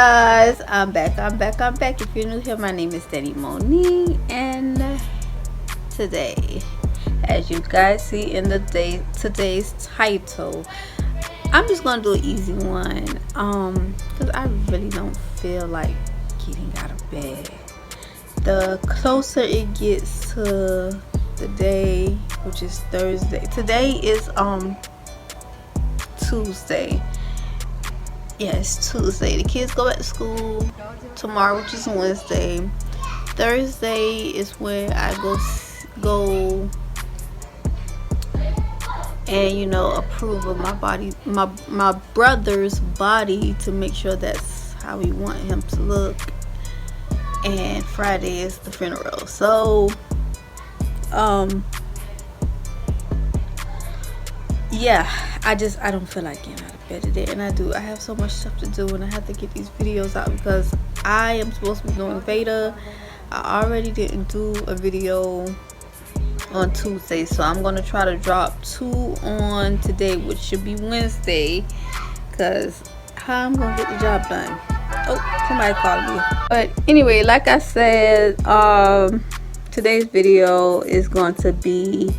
guys, I'm back. If you're new here, my name is Danny Monique, and today, as you guys see in today's title, I'm just gonna do an easy one because I really don't feel like getting out of bed. The closer it gets to the day, which is Thursday, today is Tuesday. Yes, Tuesday. The kids go back to school tomorrow, which is Wednesday. Thursday is when I go and approve of my body, my brother's body, to make sure that's how we want him to look. And Friday is the funeral. So yeah, I don't feel like getting out of bed today, and I have so much stuff to do, and I have to get these videos out because I am supposed to be doing VEDA. I already didn't do a video on Tuesday, so I'm gonna try to drop 2 on today, which should be Wednesday, because how I'm gonna get the job done. Oh, somebody called me. But anyway, like I said, today's video is going to be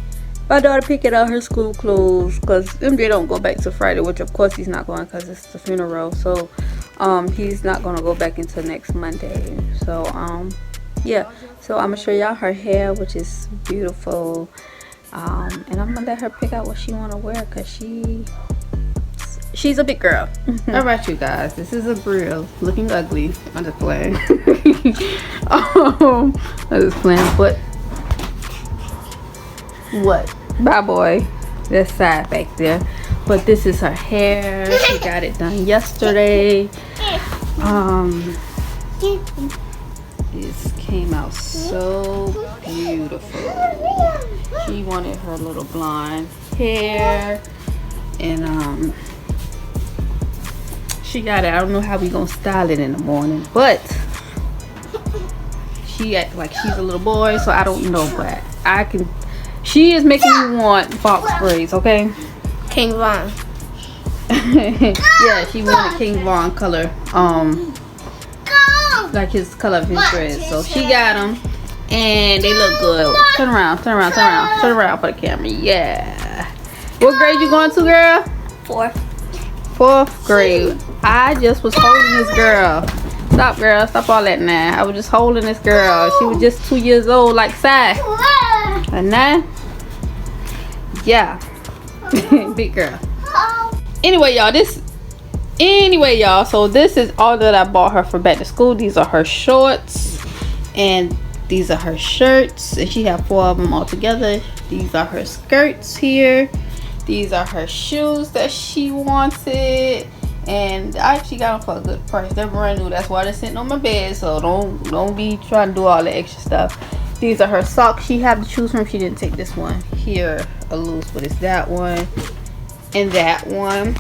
my daughter picking out her school clothes, because MJ don't go back to Friday, which of course he's not going because it's the funeral. So he's not gonna go back until next Monday. So yeah, so I'm gonna show y'all her hair, which is beautiful, and I'm gonna let her pick out what she want to wear, because she's a big girl. All right, you guys, this is a grill looking ugly. I'm just playing. I'm just playing, but what? Bye, boy. That side back there. But this is her hair. She got it done yesterday. This came out so beautiful. She wanted her little blonde hair, and she got it. I don't know how we gonna style it in the morning, but she act like she's a little boy, so I don't know, but I can. She is making me want fox braids, okay? King Von. Yeah, she wanted King Von color, like his color of his dreads. So she got them, and they look good. Turn around for the camera. Yeah. What grade you going to, girl? 4th grade. I just was holding this girl. Stop, girl. Stop all that now. I was just holding this girl. She was just 2 years old, like Sai. And now, yeah. Big girl. Anyway, y'all, so this is all that I bought her for back to school. These are her shorts, and these are her shirts, and she have 4 of them all together. These are her skirts here. These are her shoes that she wanted, and I actually got them for a good price. They're brand new. That's why they're sitting on my bed, so don't be trying to do all the extra stuff. These are her socks she had to choose from. She didn't take this one here, a loose, but it's that one and that one.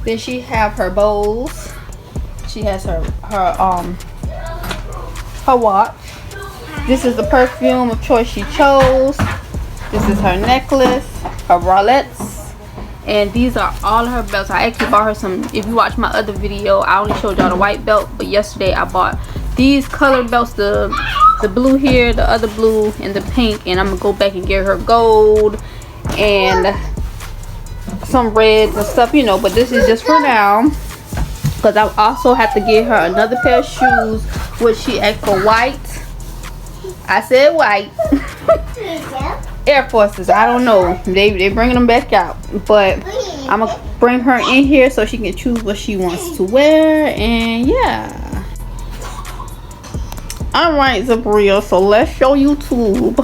Then she have her bows. She has her watch. This is the perfume of choice she chose. This is her necklace, her bralettes, and these are all her belts. I actually bought her some. If you watch my other video, I only showed y'all the white belt, but yesterday I bought these colored belts, the blue here, the other blue, and the pink, and I'm gonna go back and get her gold and some reds and stuff, but this is just for now, because I also have to get her another pair of shoes, which she asked for white. I said white. Air Forces, I don't know, they bringing them back out, but I'm gonna bring her in here so she can choose what she wants to wear. And yeah, alright, Zabria, so let's show YouTube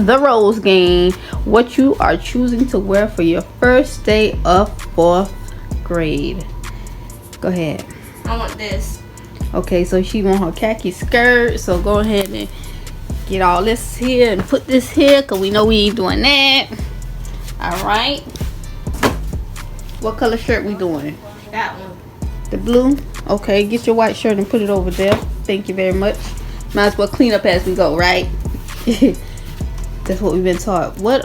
the Rose game what you are choosing to wear for your first day of 4th grade. Go ahead. I want this. Okay, so she want her khaki skirt, so go ahead and get all this here and put this here, because we know we ain't doing that. Alright, what color shirt we doing? That one. The blue? Okay, get your white shirt and put it over there. Thank you very much. Might as well clean up as we go, right? That's what we've been taught. What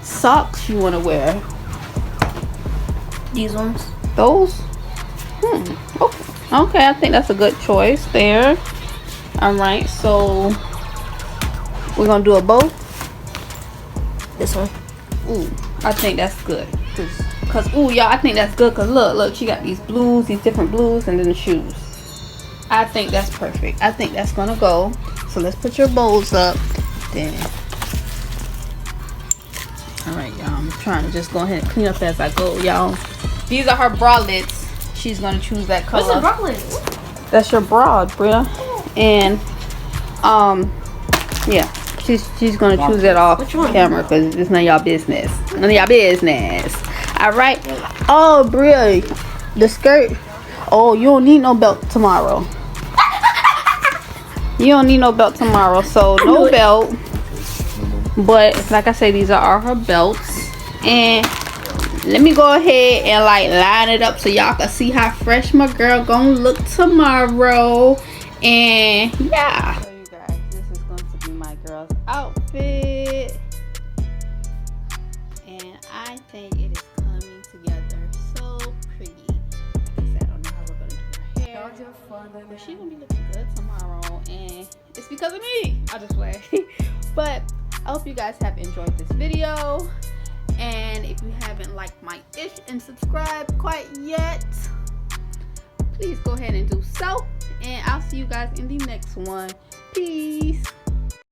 socks you want to wear? These ones. Those? Oh, Okay, I think that's a good choice there. All right, so we're gonna do a bow. This one. Ooh, I think that's good. Cause ooh, y'all, I think that's good. Cause look, she got these blues, these different blues, and then the shoes. I think that's perfect. I think that's gonna go. So let's put your bows up. Then. All right, y'all. I'm trying to just go ahead and clean up as I go, y'all. These are her bralettes. She's gonna choose that color. What's the bralette? That's your bra, Bria. And yeah, she's gonna choose that off camera because it's none of y'all business. None of y'all business. All right. Oh, Bria, the skirt. Oh, you don't need no belt tomorrow. You don't need no belt tomorrow, so no belt. But like I say, these are her belts. And let me go ahead and like line it up so y'all can see how fresh my girl gonna look tomorrow. And yeah. So you guys, this is going to be my girl's outfit. And I think it is coming together so pretty. Like I said, I don't know how we're gonna do her hair. But she's gonna be looking good tomorrow. And it's because of me. I'll just wait. But I hope you guys have enjoyed this video. And if you haven't liked my ish and subscribed quite yet, please go ahead and do so. And I'll see you guys in the next one. Peace.